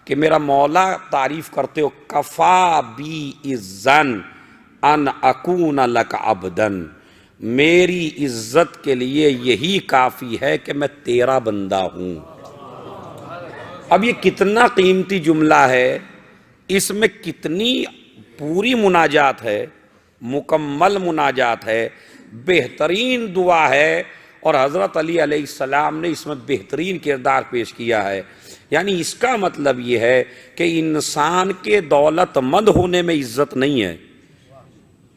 کہ میرا مولا تعریف کرتے ہو کفا بی عزن ان اکون لک عبدن، میری عزت کے لیے یہی کافی ہے کہ میں تیرا بندہ ہوں۔ اب یہ کتنا قیمتی جملہ ہے، اس میں کتنی پوری مناجات ہے، مکمل مناجات ہے، بہترین دعا ہے، اور حضرت علی علیہ السلام نے اس میں بہترین کردار پیش کیا ہے۔ یعنی اس کا مطلب یہ ہے کہ انسان کے دولت مند ہونے میں عزت نہیں ہے،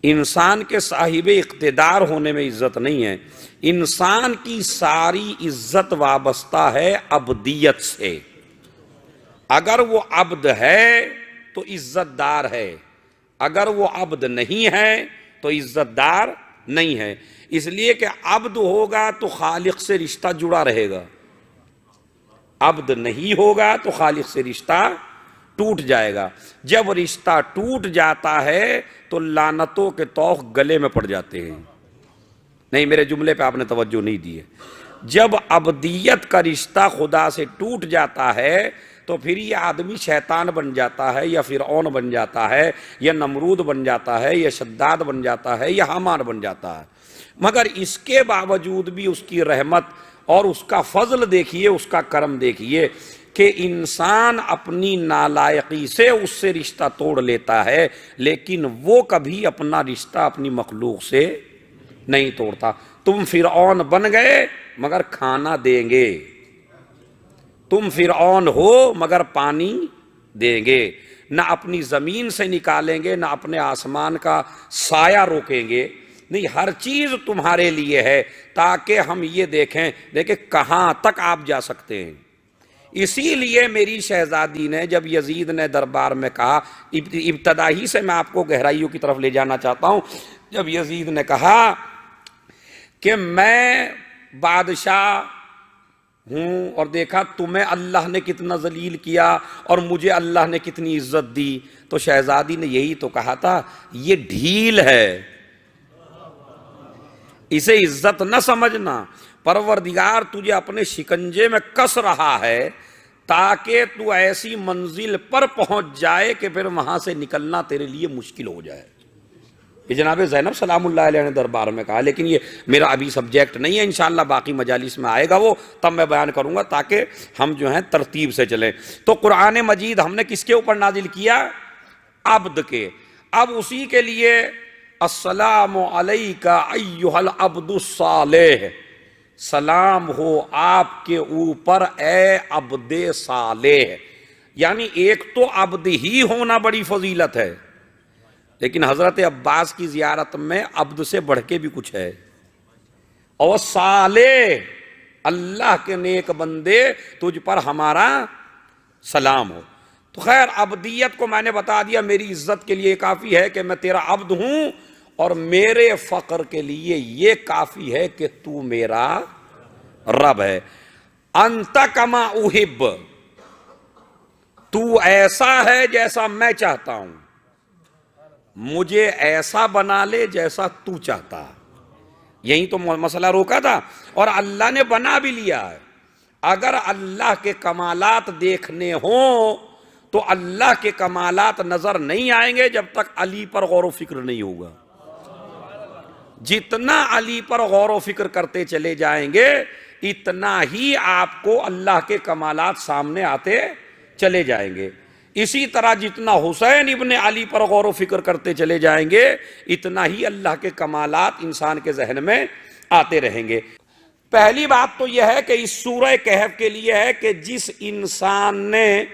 انسان کے صاحب اقتدار ہونے میں عزت نہیں ہے، انسان کی ساری عزت وابستہ ہے عبدیت سے۔ اگر وہ عبد ہے تو عزت دار ہے، اگر وہ عبد نہیں ہے تو عزت دار نہیں ہے۔ اس لیے کہ عبد ہوگا تو خالق سے رشتہ جڑا رہے گا، عبد نہیں ہوگا تو خالق سے رشتہ ٹوٹ جائے گا۔ جب رشتہ ٹوٹ جاتا ہے تو لعنتوں کے طوق گلے میں پڑ جاتے ہیں۔ نہیں، میرے جملے پہ آپ نے توجہ نہیں دی ہے۔ جب عبدیت کا رشتہ خدا سے ٹوٹ جاتا ہے تو پھر یہ آدمی شیطان بن جاتا ہے، یا فرعون بن جاتا ہے، یا نمرود بن جاتا ہے، یا شداد بن جاتا ہے، یا حامان بن جاتا ہے۔ مگر اس کے باوجود بھی اس کی رحمت اور اس کا فضل دیکھیے، اس کا کرم دیکھیے کہ انسان اپنی نالائقی سے اس سے رشتہ توڑ لیتا ہے، لیکن وہ کبھی اپنا رشتہ اپنی مخلوق سے نہیں توڑتا۔ تم فرعون بن گئے مگر کھانا دیں گے، تم فرعون ہو مگر پانی دیں گے، نہ اپنی زمین سے نکالیں گے، نہ اپنے آسمان کا سایہ روکیں گے، نہیں، ہر چیز تمہارے لیے ہے تاکہ ہم یہ دیکھیں کہاں تک آپ جا سکتے ہیں۔ اسی لیے میری شہزادی نے جب یزید نے دربار میں کہا، ابتدا ہی سے میں آپ کو گہرائیوں کی طرف لے جانا چاہتا ہوں، جب یزید نے کہا کہ میں بادشاہ ہوں اور دیکھا تمہیں اللہ نے کتنا ذلیل کیا اور مجھے اللہ نے کتنی عزت دی، تو شہزادی نے یہی تو کہا تھا یہ ڈھیل ہے، اسے عزت نہ سمجھنا، پروردگار تجھے اپنے شکنجے میں کس رہا ہے تاکہ تو ایسی منزل پر پہنچ جائے کہ پھر وہاں سے نکلنا تیرے لیے مشکل ہو جائے۔ یہ جناب زینب سلام اللہ علیہ نے دربار میں کہا، لیکن یہ میرا ابھی سبجیکٹ نہیں ہے، انشاءاللہ باقی مجالس میں آئے گا وہ، تب میں بیان کروں گا تاکہ ہم جو ہیں ترتیب سے چلیں۔ تو قرآن مجید ہم نے کس کے اوپر نازل کیا؟ عبد کے۔ اب اسی کے لیے السلام علیک ایھا العبد الصالح، سلام ہو آپ کے اوپر اے عبد صالح۔ یعنی ایک تو عبد ہی ہونا بڑی فضیلت ہے، لیکن حضرت عباس کی زیارت میں عبد سے بڑھ کے بھی کچھ ہے، اور صالح، اللہ کے نیک بندے تجھ پر ہمارا سلام ہو۔ تو خیر، عبدیت کو میں نے بتا دیا، میری عزت کے لیے کافی ہے کہ میں تیرا عبد ہوں، اور میرے فقر کے لیے یہ کافی ہے کہ تو میرا رب ہے۔ انت کما احب، تو ایسا ہے جیسا میں چاہتا ہوں، مجھے ایسا بنا لے جیسا تو چاہتا۔ یہی تو مسئلہ روکا تھا، اور اللہ نے بنا بھی لیا ہے۔ اگر اللہ کے کمالات دیکھنے ہوں تو اللہ کے کمالات نظر نہیں آئیں گے جب تک علی پر غور و فکر نہیں ہوگا۔ جتنا علی پر غور و فکر کرتے چلے جائیں گے اتنا ہی آپ کو اللہ کے کمالات سامنے آتے چلے جائیں گے۔ اسی طرح جتنا حسین ابن علی پر غور و فکر کرتے چلے جائیں گے اتنا ہی اللہ کے کمالات انسان کے ذہن میں آتے رہیں گے۔ پہلی بات تو یہ ہے کہ اس سورہ کہف کے لیے ہے کہ جس انسان نے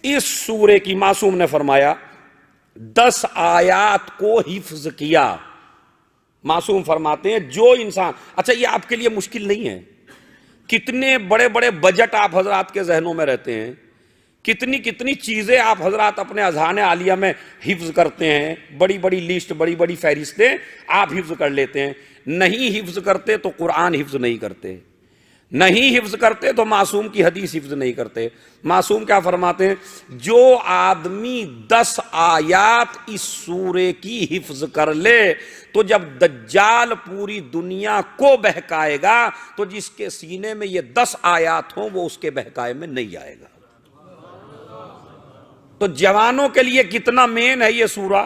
اس سورے کی، معصوم نے فرمایا 10 آیات کو حفظ کیا، معصوم فرماتے ہیں جو انسان، اچھا یہ آپ کے لیے مشکل نہیں ہے، کتنے بڑے بڑے بجٹ آپ حضرات کے ذہنوں میں رہتے ہیں، کتنی کتنی چیزیں آپ حضرات اپنے اذہان عالیہ میں حفظ کرتے ہیں، بڑی بڑی لسٹ، بڑی بڑی فہرستیں آپ حفظ کر لیتے ہیں۔ نہیں حفظ کرتے تو قرآن حفظ نہیں کرتے، نہیں حفظ کرتے تو معصوم کی حدیث حفظ نہیں کرتے۔ معصوم کیا فرماتے ہیں؟ جو آدمی 10 آیات اس سورے کی حفظ کر لے تو جب دجال پوری دنیا کو بہکائے گا تو جس کے سینے میں یہ 10 آیات ہوں وہ اس کے بہکائے میں نہیں آئے گا۔ تو جوانوں کے لیے کتنا مین ہے یہ سورہ،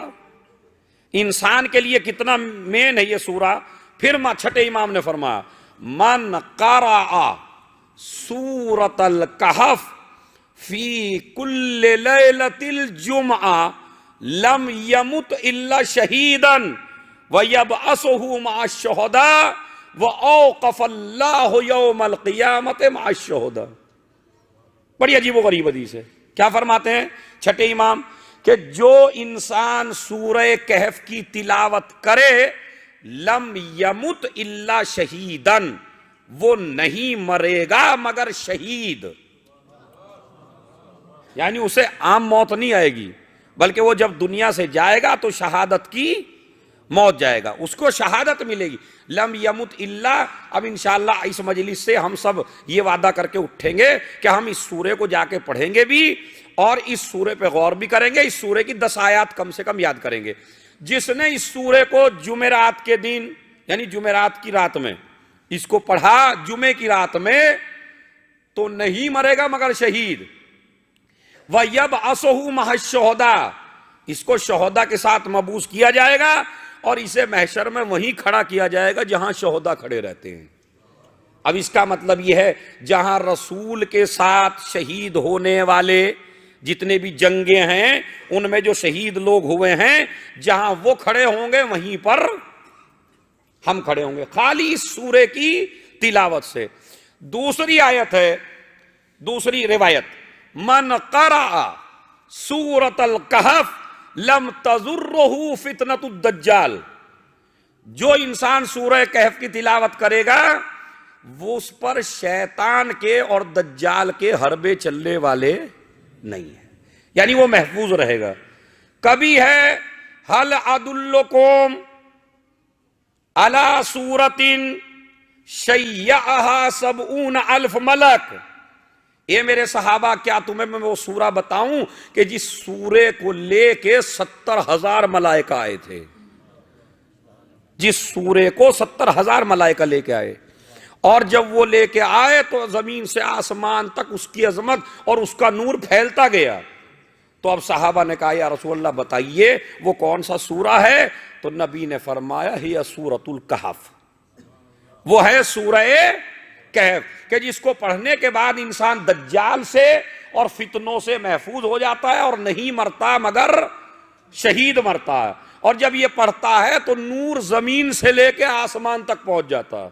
انسان کے لیے کتنا مین ہے یہ سورہ۔ پھر چھٹے امام نے فرمایا من قرأ سورۃ الکہف فی کل لیلۃ الجمعہ لم یمت الا شہیدا ویبعثہ مع الشہداء واوقف اللہ یوم القیامت مع الشہداء۔ بڑی عجیب و غریب حدیث ہے۔ کیا فرماتے ہیں چھٹے امام کہ جو انسان سورہ کہف کی تلاوت کرے لم یمت الا شہیدن، وہ نہیں مرے گا مگر شہید، یعنی اسے عام موت نہیں آئے گی، بلکہ وہ جب دنیا سے جائے گا تو شہادت کی موت جائے گا، اس کو شہادت ملے گی۔ لم یمت الا، اب انشاءاللہ اس مجلس سے ہم سب یہ وعدہ کر کے اٹھیں گے کہ ہم اس سورے کو جا کے پڑھیں گے بھی اور اس سورے پہ غور بھی کریں گے، اس سورے کی 10 آیات کم سے کم یاد کریں گے۔ جس نے اس سورے کو جمعرات کے دن یعنی جمعرات کی رات میں اس کو پڑھا، جمعے کی رات میں، تو نہیں مرے گا مگر شہید۔ وَيَبْعَثُهُ مَعَ الشُّهَدَاءِ، اس کو شہداء کے ساتھ مبعوث کیا جائے گا اور اسے محشر میں وہیں کھڑا کیا جائے گا جہاں شہداء کھڑے رہتے ہیں۔ اب اس کا مطلب یہ ہے جہاں رسول کے ساتھ شہید ہونے والے جتنے بھی جنگیں ہیں ان میں جو شہید لوگ ہوئے ہیں، جہاں وہ کھڑے ہوں گے وہیں پر ہم کھڑے ہوں گے، خالی اس سورے کی تلاوت سے۔ دوسری آیت ہے، دوسری روایت، من قرأ سورۃ الکہف لم تضرہ فتنۃ الدجال، جو انسان سورہ کہف کی تلاوت کرے گا وہ اس پر شیطان کے اور دجال کے حربے چلنے والے نہیں ہیں، یعنی وہ محفوظ رہے گا۔ کبھی ہے حل ادلکم علی سورۃ شیعہا 70,000 ملک، اے میرے صحابہ کیا تمہیں میں وہ سورہ بتاؤں کہ جس سورے کو لے کے 70,000 ملائکہ آئے تھے، جس سورے کو 70,000 ملائکہ لے کے آئے، اور جب وہ لے کے آئے تو زمین سے آسمان تک اس کی عظمت اور اس کا نور پھیلتا گیا۔ تو اب صحابہ نے کہا یا رسول اللہ بتائیے وہ کون سا سورہ ہے؟ تو نبی نے فرمایا ہی سورۃ الکہف، وہ ہے سورہ کہف، کہ جس کو پڑھنے کے بعد انسان دجال سے اور فتنوں سے محفوظ ہو جاتا ہے اور نہیں مرتا مگر شہید مرتا ہے، اور جب یہ پڑھتا ہے تو نور زمین سے لے کے آسمان تک پہنچ جاتا ہے۔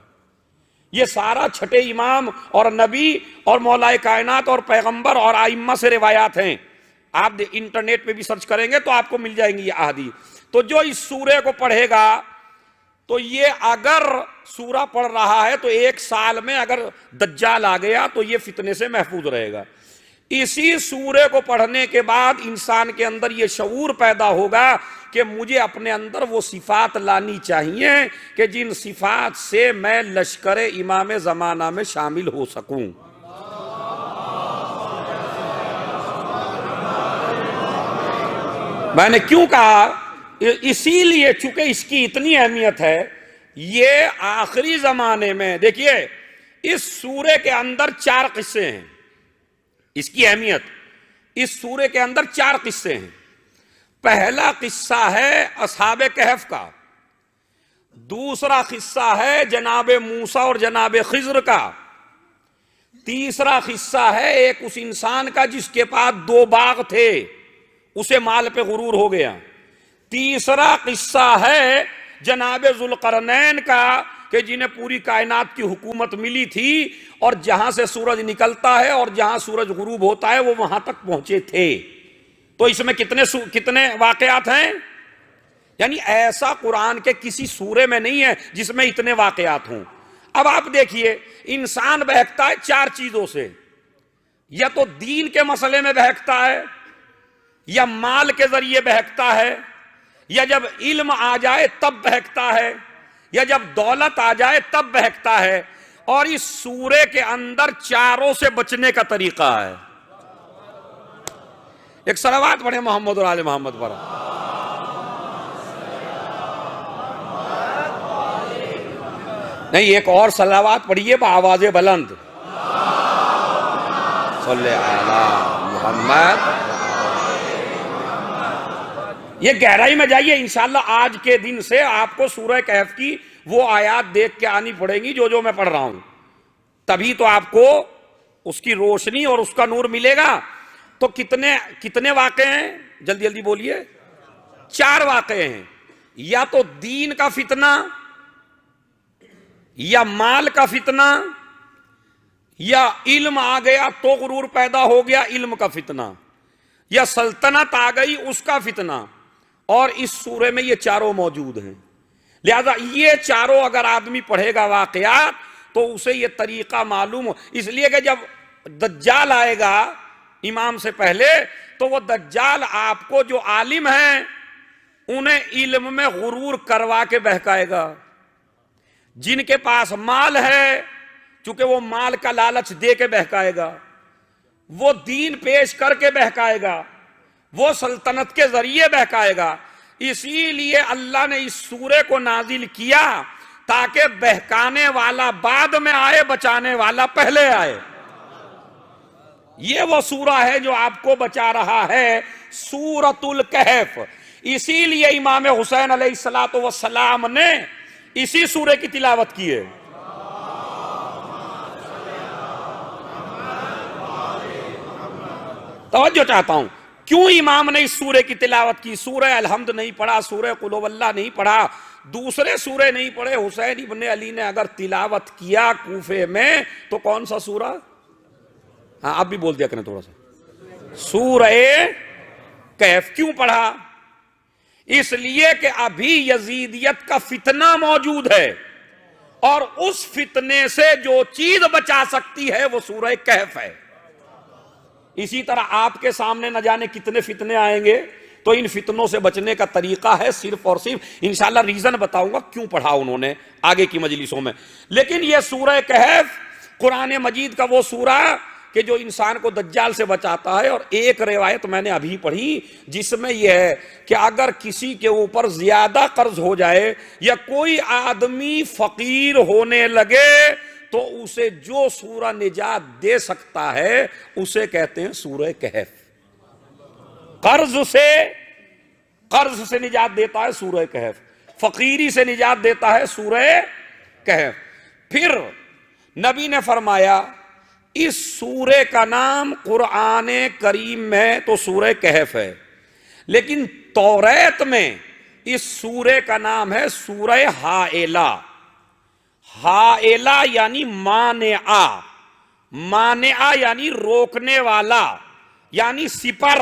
یہ سارا چھٹے امام اور نبی اور مولا کائنات اور پیغمبر اور ائمہ سے روایات ہیں، آپ انٹرنیٹ پہ بھی سرچ کریں گے تو آپ کو مل جائیں گی یہ احادیث۔ تو جو اس سورے کو پڑھے گا تو یہ اگر سورہ پڑھ رہا ہے تو 1 سال میں اگر دجال آ گیا تو یہ فتنے سے محفوظ رہے گا۔ اسی سورے کو پڑھنے کے بعد انسان کے اندر یہ شعور پیدا ہوگا کہ مجھے اپنے اندر وہ صفات لانی چاہیے کہ جن صفات سے میں لشکر امام زمانہ میں شامل ہو سکوں۔ میں نے کیوں کہا؟ اسی لیے چونکہ اس کی اتنی اہمیت ہے، یہ آخری زمانے میں دیکھیے اس سورے کے اندر 4 قصے ہیں، اس کی اہمیت، اس سورے کے اندر 4 قصے ہیں۔ پہلا قصہ ہے اصحاب کہف کا، دوسرا قصہ ہے جناب موسیٰ اور جناب خضر کا، تیسرا قصہ ہے ایک اس انسان کا جس کے پاس 2 باغ تھے، اسے مال پہ غرور ہو گیا، تیسرا قصہ ہے جناب ذوالقرنین کا کہ جنہیں پوری کائنات کی حکومت ملی تھی اور جہاں سے سورج نکلتا ہے اور جہاں سورج غروب ہوتا ہے وہ وہاں تک پہنچے تھے۔ تو اس میں کتنے واقعات ہیں؟ یعنی ایسا قرآن کے کسی سورے میں نہیں ہے جس میں اتنے واقعات ہوں۔ اب آپ دیکھیے انسان بہکتا ہے 4 چیزوں سے، یا تو دین کے مسئلے میں بہکتا ہے، یا مال کے ذریعے بہکتا ہے، یا جب علم آ جائے تب بہکتا ہے، یا جب دولت آ جائے تب بہکتا ہے، اور اس سورے کے اندر 4 سے بچنے کا طریقہ ہے۔ ایک صلوات پڑھیں محمد اور آل محمد پر۔ نہیں، ایک اور صلوات پڑھیے بآواز بلند، صلی علی محمد۔ یہ گہرائی میں جائیے، انشاءاللہ آج کے دن سے آپ کو سورہ کہف کی وہ آیات دیکھ کے آنی پڑے گی جو میں پڑھ رہا ہوں، تبھی تو آپ کو اس کی روشنی اور اس کا نور ملے گا۔ تو کتنے واقعے ہیں؟ جلدی جلدی بولیے۔ 4 واقعے ہیں، یا تو دین کا فتنہ، یا مال کا فتنہ، یا علم آ گیا تو غرور پیدا ہو گیا علم کا فتنہ، یا سلطنت آ گئی اس کا فتنہ، اور اس سورے میں یہ چاروں موجود ہیں۔ لہذا یہ چاروں اگر آدمی پڑھے گا واقعات تو اسے یہ طریقہ معلوم ہو، اس لیے کہ جب دجال آئے گا امام سے پہلے تو وہ دجال آپ کو جو عالم ہیں انہیں علم میں غرور کروا کے بہکائے گا، جن کے پاس مال ہے چونکہ وہ مال کا لالچ دے کے بہکائے گا، وہ دین پیش کر کے بہکائے گا، وہ سلطنت کے ذریعے بہکائے گا۔ اسی لیے اللہ نے اس سورے کو نازل کیا تاکہ بہکانے والا بعد میں آئے، بچانے والا پہلے آئے۔ یہ وہ سورہ ہے جو آپ کو بچا رہا ہے، سورۃ الکہف۔ اسی لیے امام حسین علیہ السلام نے اسی سورے کی تلاوت کی ہے۔ توجہ چاہتا ہوں، کیوں امام نے اس سورے کی تلاوت کی؟ سورہ الحمد نہیں پڑھا، سورہ قل هو اللہ نہیں پڑھا، دوسرے سورے نہیں پڑھے۔ حسین ابن علی نے اگر تلاوت کیا کوفے میں تو کون سا سورہ؟ ہاں آپ بھی بول دیا کریں تھوڑا سا، سورہ کہف۔ کیوں پڑھا؟ اس لیے کہ ابھی یزیدیت کا فتنہ موجود ہے، اور اس فتنے سے جو چیز بچا سکتی ہے وہ سورہ کہف ہے۔ اسی طرح آپ کے سامنے نہ جانے کتنے فتنے آئیں گے، تو ان فتنوں سے بچنے کا طریقہ ہے صرف اور صرف، انشاءاللہ ریزن بتاؤں گا کیوں پڑھا انہوں نے آگے کی مجلسوں میں۔ لیکن یہ سورہ کہف قرآن مجید کا وہ سورہ کہ جو انسان کو دجال سے بچاتا ہے۔ اور ایک روایت میں نے ابھی پڑھی جس میں یہ ہے کہ اگر کسی کے اوپر زیادہ قرض ہو جائے یا کوئی آدمی فقیر ہونے لگے تو اسے جو سورہ نجات دے سکتا ہے اسے کہتے ہیں سورہ کہف۔ قرض سے نجات دیتا ہے سورہ کہف، فقیری سے نجات دیتا ہے سورہ کہف۔ پھر نبی نے فرمایا اس سورے کا نام قرآن کریم میں تو سورہ کہف ہے، لیکن توریت میں اس سورے کا نام ہے سورہ حائلہ۔ حائلہ یعنی مانعہ، مانعہ یعنی روکنے والا، یعنی سپر،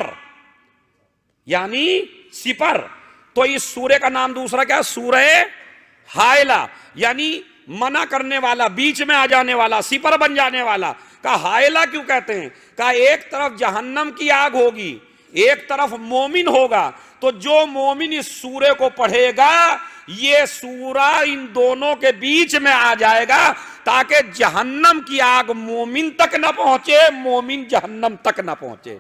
یعنی سپر۔ تو اس سورے کا نام دوسرا کیا؟ سورہ حائلہ، یعنی منع کرنے والا، بیچ میں آ جانے والا، سپر بن جانے والا۔ کہا حائلہ کیوں کہتے ہیں؟ کہا ایک طرف جہنم کی آگ ہوگی، ایک طرف مومن ہوگا، تو جو مومن اس سورے کو پڑھے گا یہ سورہ ان دونوں کے بیچ میں آ جائے گا تاکہ جہنم کی آگ مومن تک نہ پہنچے، مومن جہنم تک نہ پہنچے۔